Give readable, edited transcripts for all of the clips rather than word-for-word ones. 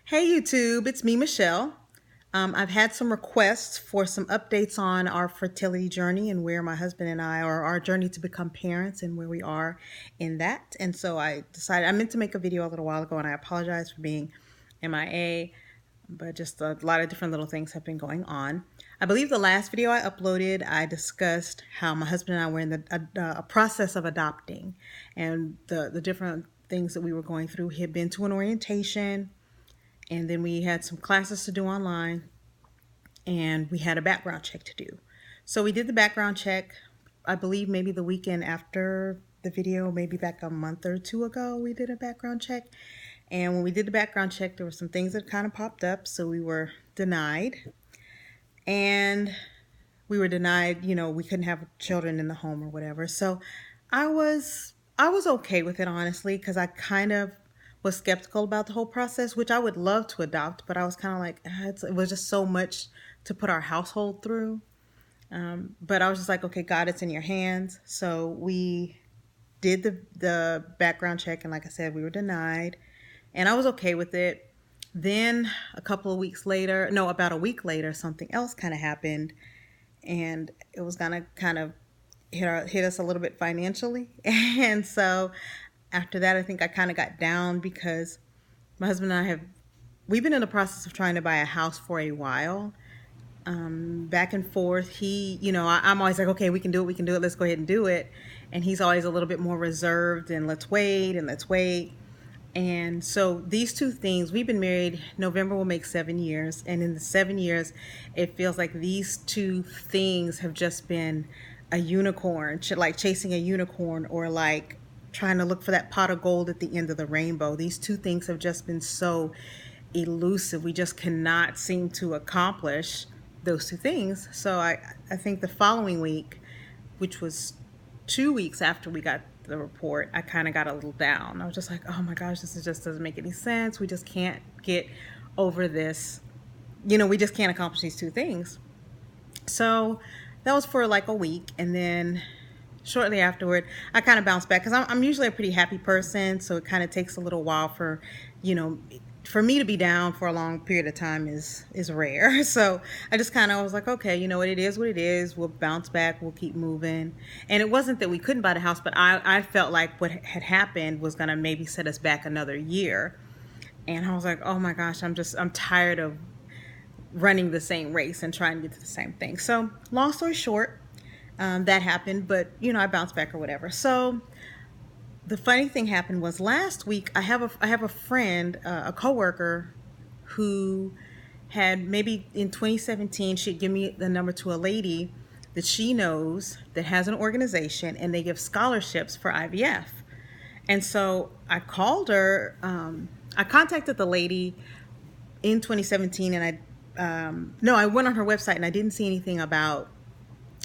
Hey YouTube, it's me, Michelle. I've had some requests for some updates on our fertility journey and where my husband and I are, our journey to become parents and where we are in that. And so I decided I meant to make a video a little while ago, and I apologize for being MIA, but just a lot of different little things have been going on. I believe the last video I uploaded, I discussed how my husband and I were in a process of adopting and the different things that we were going through. He had been to an orientation, and then we had some classes to do online, and we had a background check to do. So we did the background check, I believe maybe the weekend after the video, maybe back a month or two ago, we did a background check. And when we did the background check, there were some things that kind of popped up. So we were denied. And we were denied, we couldn't have children in the home or whatever. So I was okay with it, honestly, because I kind of was skeptical about the whole process, which I would love to adopt, but I was kind of like, it was just so much to put our household through. But I was just like, okay, God, it's in your hands. So we did the background check, and like I said, we were denied, and I was okay with it. Then a couple of weeks later, no, about a week later, something else kind of happened, and it was gonna kind of hit us a little bit financially. And so after that, I think I kind of got down because my husband and I we've been in the process of trying to buy a house for a while. Back and forth. I'm always like, okay, we can do it. Let's go ahead and do it. And he's always a little bit more reserved and let's wait and let's wait. And so these two things, we've been married, November will make 7 years. And in the 7 years, it feels like these two things have just been a unicorn, like chasing a unicorn, or like trying to look for that pot of gold at the end of the rainbow. These two things have just been so elusive. We just cannot seem to accomplish those two things. So I think the following week, which was 2 weeks after we got the report, I kind of got a little down. I was just like, oh my gosh, just doesn't make any sense. We just can't get over this. We just can't accomplish these two things. So that was for like a week. And then shortly afterward, I kind of bounced back because I'm usually a pretty happy person. So it kind of takes a little while you know, for me to be down for a long period of time is rare. So I just kind of was like, okay, you know what, it is what it is. We'll bounce back. We'll keep moving. And it wasn't that we couldn't buy the house, but I felt like what had happened was going to maybe set us back another year. And I was like, oh my gosh, I'm tired of running the same race and trying to get to the same thing. So long story short, that happened, but I bounced back or whatever. So the funny thing happened was last week I have a friend, a coworker, who had, maybe in 2017, she'd give me the number to a lady that she knows that has an organization, and they give scholarships for IVF. And so I called her. I contacted the lady in 2017, and I went on her website and I didn't see anything about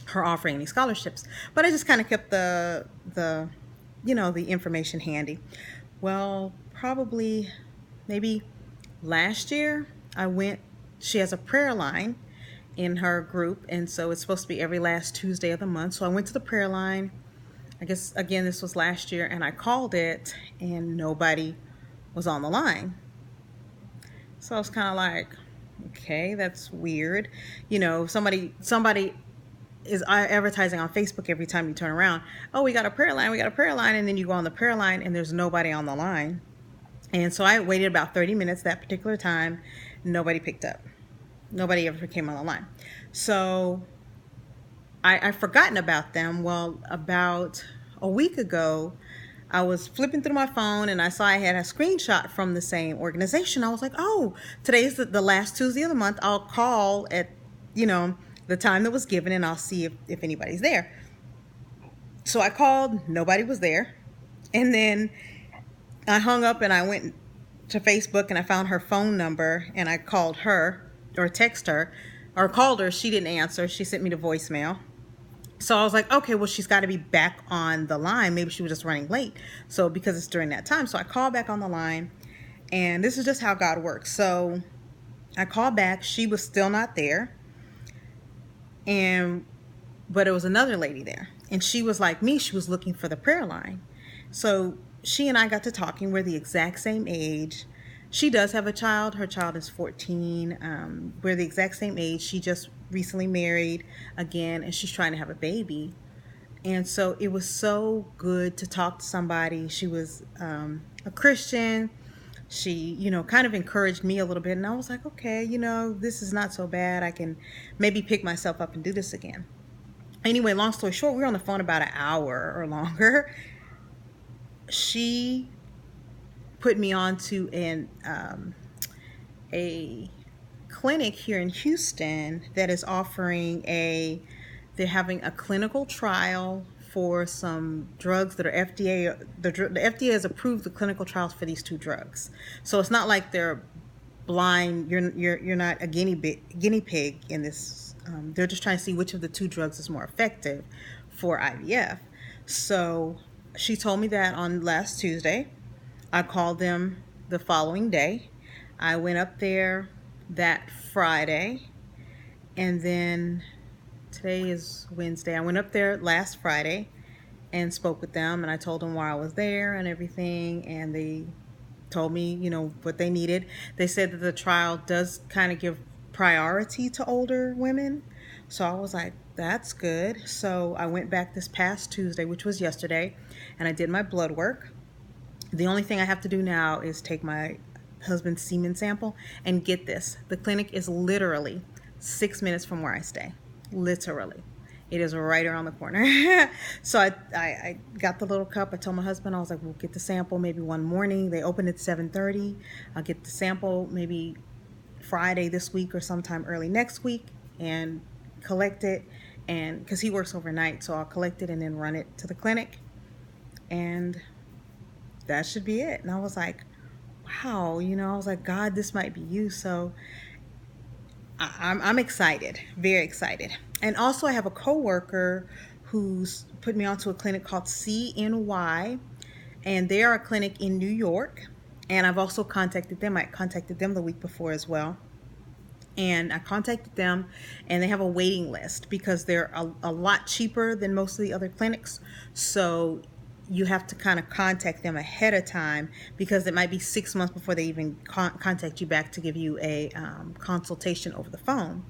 her offering any scholarships, but I just kind of kept the information handy. Well, probably maybe last year she has a prayer line in her group, and so it's supposed to be every last Tuesday of the month. So I went to the prayer line. I guess again this was last year, and I called it and nobody was on the line. So I was kind of like, okay, that's weird. Somebody is advertising on Facebook every time you turn around. Oh, we got a prayer line, and then you go on the prayer line and there's nobody on the line. And so I waited about 30 minutes that particular time. Nobody picked up. Nobody ever came on the line. So I've forgotten about them. Well, about a week ago, I was flipping through my phone and I saw I had a screenshot from the same organization. I was like, oh, today's the last Tuesday of the month. I'll call at, the time that was given, and I'll see if anybody's there. So I called, nobody was there. And then I hung up and I went to Facebook and I found her phone number, and I called her or text her or called her. She didn't answer. She sent me the voicemail. So I was like, okay, well, she's got to be back on the line. Maybe she was just running late. So because it's during that time. So I called back on the line, and this is just how God works. So I called back. She was still not there. But it was another lady there, and she was like me. She was looking for the prayer line. So she and I got to talking. We're the exact same age. She does have a child. Her child is 14. We're the exact same age. She just recently married again, and she's trying to have a baby. And so it was so good to talk to somebody. She was a Christian. She, kind of encouraged me a little bit. And I was like, okay, this is not so bad. I can maybe pick myself up and do this again. Anyway, long story short, we were on the phone about an hour or longer. She put me on to a clinic here in Houston that is offering they're having a clinical trial for some drugs that are FDA. The FDA has approved the clinical trials for these two drugs, so it's not like they're blind. You're not a guinea pig in this. They're just trying to see which of the two drugs is more effective for IVF. So she told me that on last Tuesday. I called them the following day. I went up there that Friday, and then today is Wednesday. I went up there last Friday and spoke with them, and I told them why I was there and everything, and they told me, what they needed. They said that the trial does kind of give priority to older women. So I was like, that's good. So I went back this past Tuesday, which was yesterday, and I did my blood work. The only thing I have to do now is take my husband's semen sample, and get this. The clinic is literally 6 minutes from where I stay. Literally. It is right around the corner. So I got the little cup. I told my husband, I was like, we'll get the sample maybe one morning. They open at 7:30. I'll get the sample maybe Friday this week or sometime early next week and collect it. And because he works overnight, so I'll collect it and then run it to the clinic. And that should be it. And I was like, wow, I was like, God, this might be you. So I'm excited, very excited. And also I have a coworker who's put me onto a clinic called CNY, and they are a clinic in New York. And I've also contacted them. I contacted them the week before as well. And I contacted them, and they have a waiting list because they're a lot cheaper than most of the other clinics. So you have to kind of contact them ahead of time because it might be 6 months before they even contact you back to give you a consultation over the phone.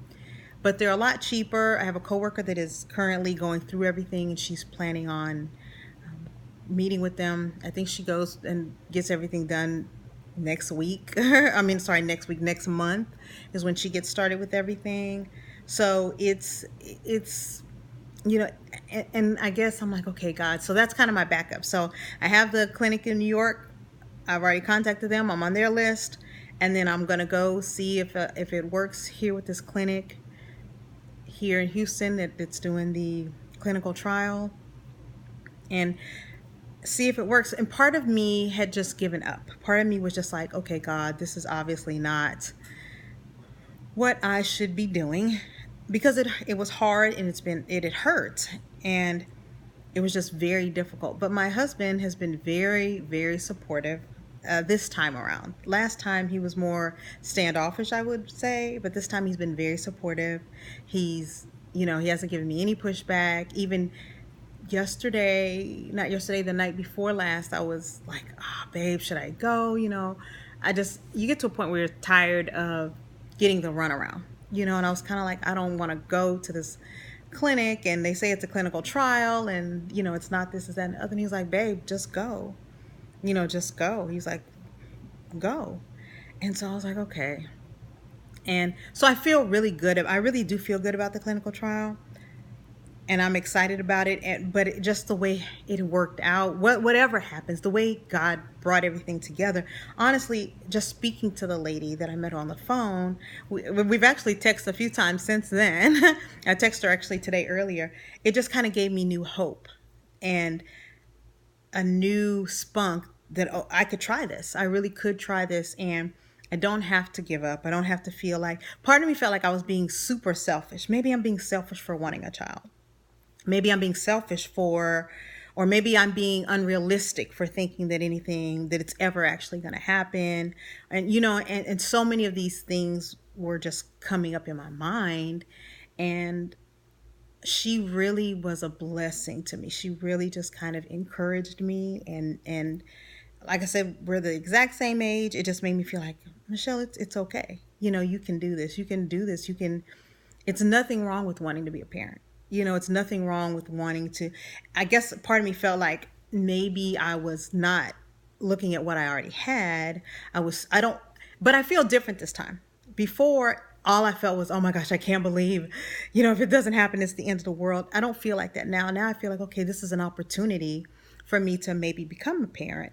But they're a lot cheaper. I have a coworker that is currently going through everything, and she's planning on meeting with them. I think she goes and gets everything done next week. Next week, next month is when she gets started with everything. So it's and I guess I'm like, okay, God. So that's kind of my backup. So I have the clinic in New York. I've already contacted them. I'm on their list, and then I'm gonna go see if it works here with this clinic here in Houston that's doing the clinical trial, and see if it works. And part of me had just given up. Part of me was just like, okay, God, this is obviously not what I should be doing, because it was hard, and it had hurt, and it was just very difficult. But my husband has been very, very supportive this time around. Last time he was more standoffish, I would say, but this time he's been very supportive. He hasn't given me any pushback. Even not yesterday, the night before last, I was like, babe, should I go? You get to a point where you're tired of getting the runaround, and I was kind of like, I don't want to go to this clinic and they say it's a clinical trial and, it's not this, is that, and the other. And he's like, babe, just go, just go. He's like, go. And so I was like, okay. And so I feel really good. I really do feel good about the clinical trial, and I'm excited about it. But just the way it worked out, whatever happens, the way God brought everything together. Honestly, just speaking to the lady that I met on the phone, we've actually texted a few times since then. I texted her actually today earlier. It just kind of gave me new hope and a new spunk that, I could try this. I really could try this, and I don't have to give up. I don't have to feel like, part of me felt like I was being super selfish. Maybe I'm being selfish for wanting a child. Maybe I'm being selfish or maybe I'm being unrealistic for thinking that it's ever actually going to happen. And, and so many of these things were just coming up in my mind. And she really was a blessing to me. She really just kind of encouraged me and like I said, we're the exact same age. It just made me feel like, Michelle, it's okay. You can do this. You can do this. You can. It's nothing wrong with wanting to be a parent. It's nothing wrong with wanting to. I guess part of me felt like maybe I was not looking at what I already had. I don't, but I feel different this time. Before, all I felt was, oh my gosh, I can't believe, if it doesn't happen, it's the end of the world. I don't feel like that now. Now I feel like, okay, this is an opportunity for me to maybe become a parent,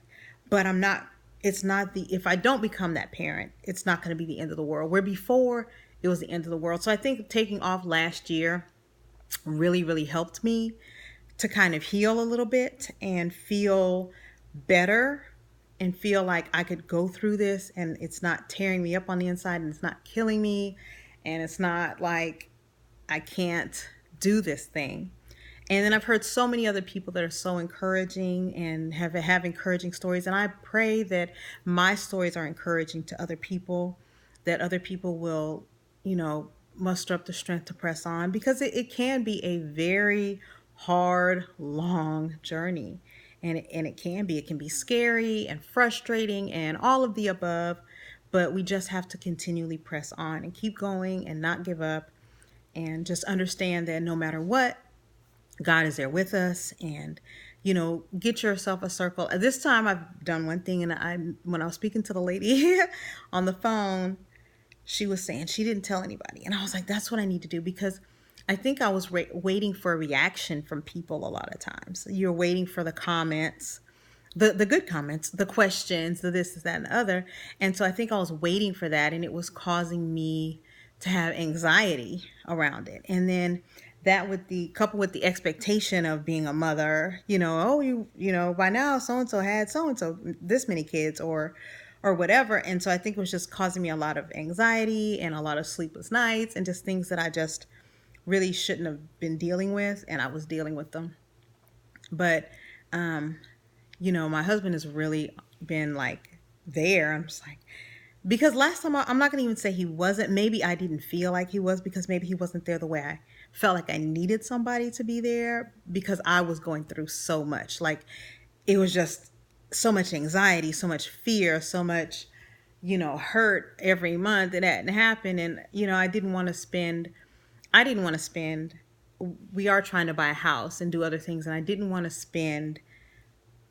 but I'm not, it's not if I don't become that parent, it's not going to be the end of the world. Where before, it was the end of the world. So I think taking off last year really, really helped me to kind of heal a little bit and feel better and feel like I could go through this and it's not tearing me up on the inside and it's not killing me and it's not like I can't do this thing. And then I've heard so many other people that are so encouraging and have encouraging stories. And I pray that my stories are encouraging to other people, that other people will, muster up the strength to press on because it can be a very hard, long journey. And it can be scary and frustrating and all of the above. But we just have to continually press on and keep going and not give up and just understand that no matter what, God is there with us. And get yourself a circle. This time I've done one thing, and when I was speaking to the lady on the phone, she was saying she didn't tell anybody, and I was like, that's what I need to do, because I think I was waiting for a reaction from people. A lot of times you're waiting for the comments, the good comments, the questions, the this, that, and the other. And so I think I was waiting for that, and it was causing me to have anxiety around it. And then that with the couple with the expectation of being a mother, oh, by now so and so had so and so this many kids or whatever. And so I think it was just causing me a lot of anxiety and a lot of sleepless nights and just things that I just really shouldn't have been dealing with, and I was dealing with them. But my husband has really been like there. I'm just like, because last time I'm not going to even say he wasn't. Maybe I didn't feel like he was because maybe he wasn't there the way I felt like I needed somebody to be there, because I was going through so much. Like, it was just so much anxiety, so much fear, so much, hurt every month that hadn't happened. And, I didn't want to spend, we are trying to buy a house and do other things. And I didn't want to spend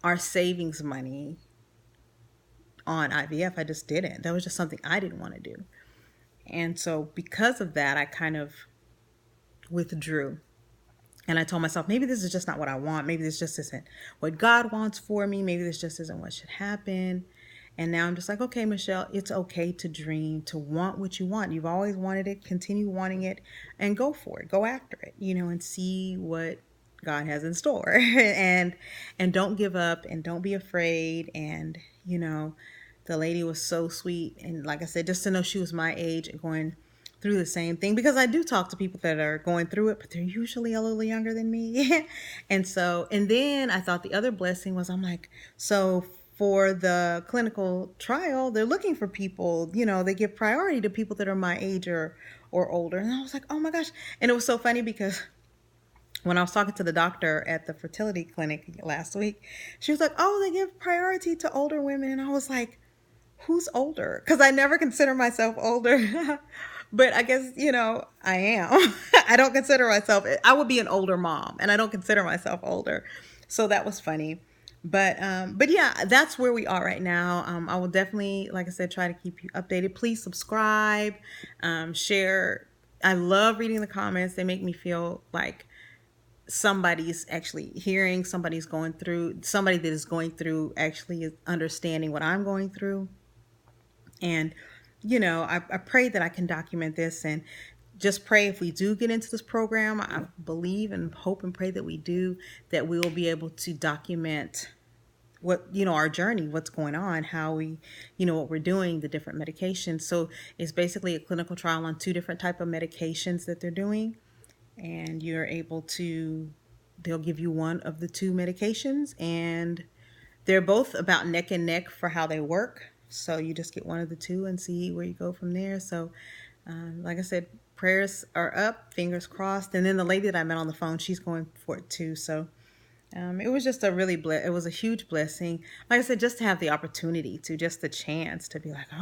our savings money on IVF. I just didn't. That was just something I didn't want to do. And so because of that, I kind of withdrew. And I told myself, maybe this is just not what I want. Maybe this just isn't what God wants for me. Maybe this just isn't what should happen. And now I'm just like, okay, Michelle, it's okay to dream, to want what you want. You've always wanted it. Continue wanting it and go for it. Go after it, and see what God has in store. and don't give up and don't be afraid. And, the lady was so sweet. And like I said, just to know she was my age and going through the same thing, because I do talk to people that are going through it, but they're usually a little younger than me. And then I thought the other blessing was, I'm like, so for the clinical trial, they're looking for people, they give priority to people that are my age or older. And I was like, oh my gosh. And it was so funny because when I was talking to the doctor at the fertility clinic last week, she was like, oh, they give priority to older women. And I was like, who's older? Because I never consider myself older. But I guess, I am. I don't consider myself, I would be an older mom, and I don't consider myself older. So that was funny. But yeah, that's where we are right now. I will definitely, like I said, try to keep you updated. Please subscribe, share. I love reading the comments. They make me feel like somebody's actually hearing, somebody that is going through actually is understanding what I'm going through. And, I pray that I can document this, and just pray if we do get into this program, I believe and hope and pray that we do, that we will be able to document what, our journey, what's going on, how we, what we're doing, the different medications. So it's basically a clinical trial on 2 different type of medications that they're doing. And they'll give you one of the 2 medications, and they're both about neck and neck for how they work. So you just get one of the 2 and see where you go from there. So like I said, prayers are up, fingers crossed. And then the lady that I met on the phone, she's going for it too. So It was just a really it was a huge blessing. Like I said, just to have the opportunity to, just the chance to be like,